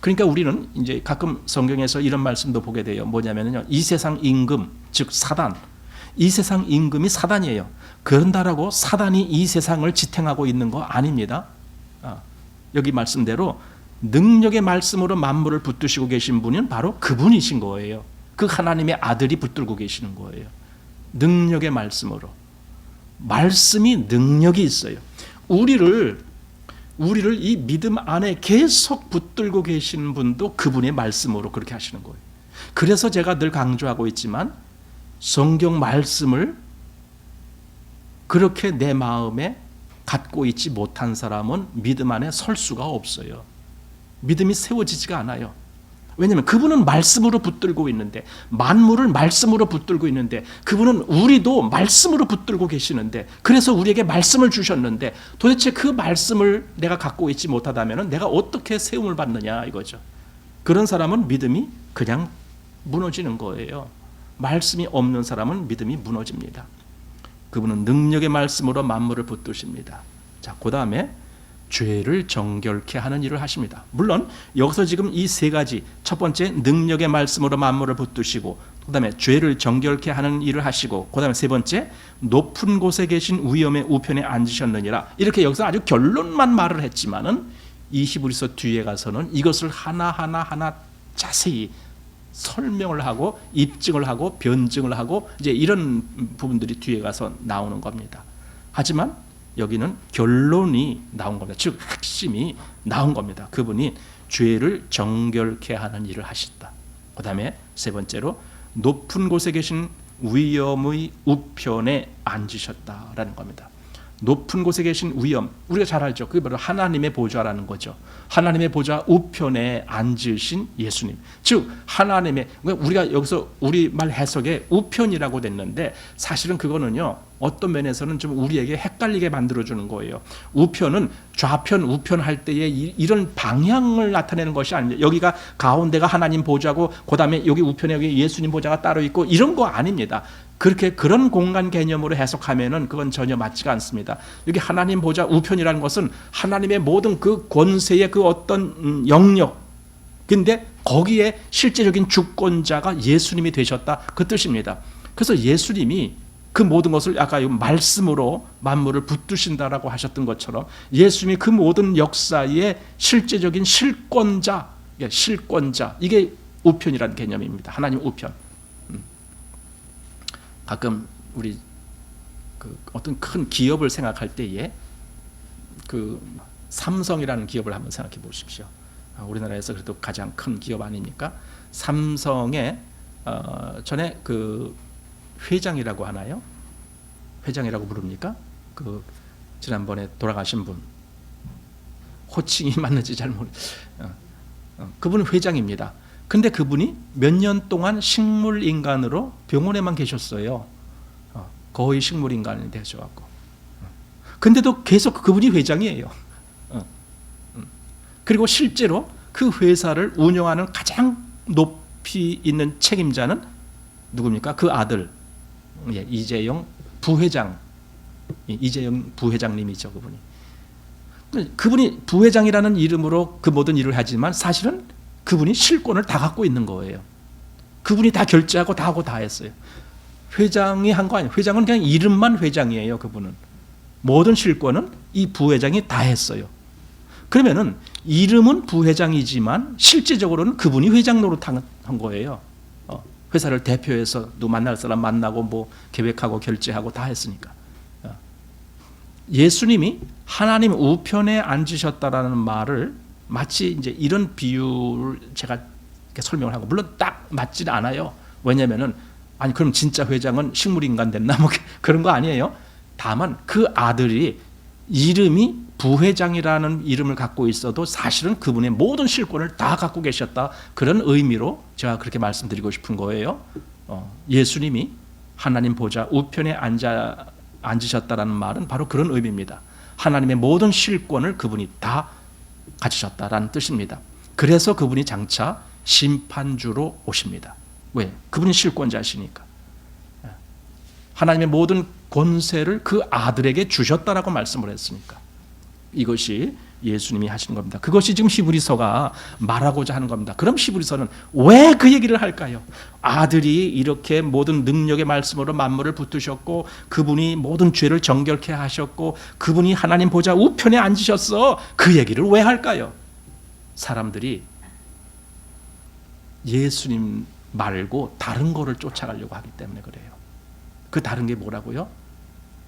[SPEAKER 1] 그러니까 우리는 이제 가끔 성경에서 이런 말씀도 보게 돼요. 뭐냐면요, 이 세상 임금, 즉 사단, 이 세상 임금이 사단이에요. 그런다라고 사단이 이 세상을 지탱하고 있는 거 아닙니다. 여기 말씀대로 능력의 말씀으로 만물을 붙드시고 계신 분은 바로 그분이신 거예요. 그 하나님의 아들이 붙들고 계시는 거예요. 능력의 말씀으로. 말씀이 능력이 있어요. 우리를 이 믿음 안에 계속 붙들고 계신 분도 그분의 말씀으로 그렇게 하시는 거예요. 그래서 제가 늘 강조하고 있지만, 성경 말씀을 그렇게 내 마음에 갖고 있지 못한 사람은 믿음 안에 설 수가 없어요. 믿음이 세워지지가 않아요. 왜냐하면 그분은 말씀으로 붙들고 있는데, 만물을 말씀으로 붙들고 있는데, 그분은 우리도 말씀으로 붙들고 계시는데, 그래서 우리에게 말씀을 주셨는데, 도대체 그 말씀을 내가 갖고 있지 못하다면 내가 어떻게 세움을 받느냐 이거죠. 그런 사람은 믿음이 그냥 무너지는 거예요. 말씀이 없는 사람은 믿음이 무너집니다. 그분은 능력의 말씀으로 만물을 붙드십니다. 자, 그 다음에 죄를 정결케 하는 일을 하십니다. 물론 여기서 지금 이 세 가지, 첫 번째 능력의 말씀으로 만물을 붙드시고, 그 다음에 죄를 정결케 하는 일을 하시고, 그 다음에 세 번째 높은 곳에 계신 위엄의 우편에 앉으셨느니라. 이렇게 여기서 아주 결론만 말을 했지만은 이 히브리서 뒤에 가서는 이것을 하나 자세히 설명을 하고 입증을 하고 변증을 하고 이제 이런 부분들이 뒤에 가서 나오는 겁니다. 하지만 여기는 결론이 나온 겁니다. 즉 핵심이 나온 겁니다. 그분이 죄를 정결케 하는 일을 하셨다. 그 다음에 세 번째로 높은 곳에 계신 위엄의 우편에 앉으셨다라는 겁니다. 높은 곳에 계신 위엄, 우리가 잘 알죠. 그게 바로 하나님의 보좌라는 거죠. 하나님의 보좌 우편에 앉으신 예수님, 즉 하나님의, 우리가 여기서 우리말 해석에 우편이라고 됐는데 사실은 그거는요, 어떤 면에서는 좀 우리에게 헷갈리게 만들어주는 거예요. 우편은 좌편 우편 할 때에 이런 방향을 나타내는 것이 아닙니다. 여기가 가운데가 하나님 보좌고 그 다음에 여기 우편에 여기 예수님 보좌가 따로 있고 이런 거 아닙니다. 그런 공간 개념으로 해석하면은 그건 전혀 맞지가 않습니다. 여기 하나님 보좌 우편이라는 것은 하나님의 모든 그 권세의 그 어떤 영역, 근데 거기에 실제적인 주권자가 예수님이 되셨다, 그 뜻입니다. 그래서 예수님이 그 모든 것을 아까 말씀으로 만물을 붙드신다라고 하셨던 것처럼 예수님이 그 모든 역사의 실제적인 실권자, 이게 우편이라는 개념입니다. 하나님 우편. 가끔 우리 그 어떤 큰 기업을 생각할 때에 그 삼성이라는 기업을 한번 생각해 보십시오. 우리나라에서 그래도 가장 큰 기업 아닙니까? 삼성의 전에 그 회장이라고 하나요? 회장이라고 부릅니까? 그 지난번에 돌아가신 분, 호칭이 맞는지 잘 모르겠어요. 그분은 회장입니다. 근데 그분이 몇 년 동안 식물인간으로 병원에만 계셨어요. 거의 식물인간이 되셔갖고. 근데도 계속 그분이 회장이에요. 그리고 실제로 그 회사를 운영하는 가장 높이 있는 책임자는 누굽니까? 그 아들, 이재용 부회장, 이재용 부회장님이죠. 그분이 부회장이라는 이름으로 그 모든 일을 하지만 사실은 그분이 실권을 다 갖고 있는 거예요. 그분이 다 결제하고 다 하고 다 했어요. 회장이 한 거 아니에요. 회장은 그냥 이름만 회장이에요. 그분은 모든 실권은 이 부회장이 다 했어요. 그러면은 이름은 부회장이지만 실제적으로는 그분이 회장 노릇한 거예요. 회사를 대표해서 만날 사람 만나고 뭐 계획하고 결제하고 다 했으니까. 예수님이 하나님 우편에 앉으셨다라는 말을 마치 이제 이런 비유를 제가 이렇게 설명을 하고, 물론 딱 맞지는 않아요. 왜냐면은 아니 그럼 진짜 회장은 식물인간 됐나 뭐 그런 거 아니에요. 다만 그 아들이 이름이 부회장이라는 이름을 갖고 있어도 사실은 그분의 모든 실권을 다 갖고 계셨다, 그런 의미로 제가 그렇게 말씀드리고 싶은 거예요. 예수님이 하나님 보좌 우편에 앉으셨다라는 말은 바로 그런 의미입니다. 하나님의 모든 실권을 그분이 다 가지셨다라는 뜻입니다. 그래서 그분이 장차 심판주로 오십니다. 왜? 그분이 실권자시니까. 하나님의 모든 권세를 그 아들에게 주셨다라고 말씀을 했으니까. 이것이 예수님이 하신 겁니다. 그것이 지금 히브리서가 말하고자 하는 겁니다. 그럼 히브리서는 왜 그 얘기를 할까요? 아들이 이렇게 모든 능력의 말씀으로 만물을 붙드셨고, 그분이 모든 죄를 정결케 하셨고, 그분이 하나님 보좌 우편에 앉으셨어. 그 얘기를 왜 할까요? 사람들이 예수님 말고 다른 거를 쫓아가려고 하기 때문에 그래요. 그 다른 게 뭐라고요?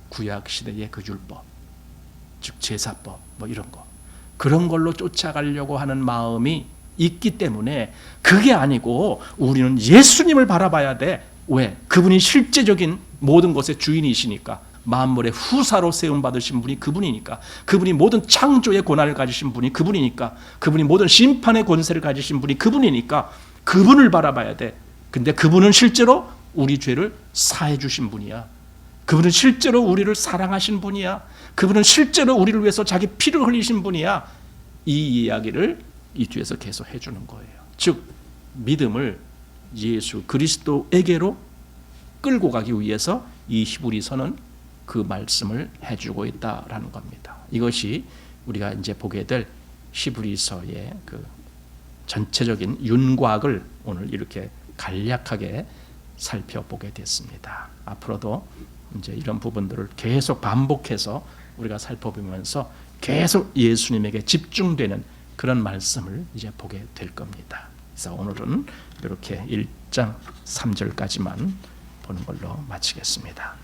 [SPEAKER 1] 구약 시대의 그 율법, 즉 제사법 뭐 이런 거, 그런 걸로 쫓아가려고 하는 마음이 있기 때문에, 그게 아니고 우리는 예수님을 바라봐야 돼. 왜? 그분이 실제적인 모든 것의 주인이시니까. 만물의 후사로 세움받으신 분이 그분이니까. 그분이 모든 창조의 권한을 가지신 분이 그분이니까. 그분이 모든 심판의 권세를 가지신 분이 그분이니까 그분을 바라봐야 돼. 근데 그분은 실제로 우리 죄를 사해 주신 분이야. 그분은 실제로 우리를 사랑하신 분이야. 그분은 실제로 우리를 위해서 자기 피를 흘리신 분이야. 이 이야기를 이 뒤에서 계속 해주는 거예요. 즉 믿음을 예수 그리스도에게로 끌고 가기 위해서 이 히브리서는 그 말씀을 해주고 있다라는 겁니다. 이것이 우리가 이제 보게 될 히브리서의 그 전체적인 윤곽을 오늘 이렇게 간략하게 살펴보게 됐습니다. 앞으로도 이제 이런 부분들을 계속 반복해서 우리가 살펴보면서 계속 예수님에게 집중되는 그런 말씀을 이제 보게 될 겁니다. 그래서 오늘은 이렇게 1장 3절까지만 보는 걸로 마치겠습니다.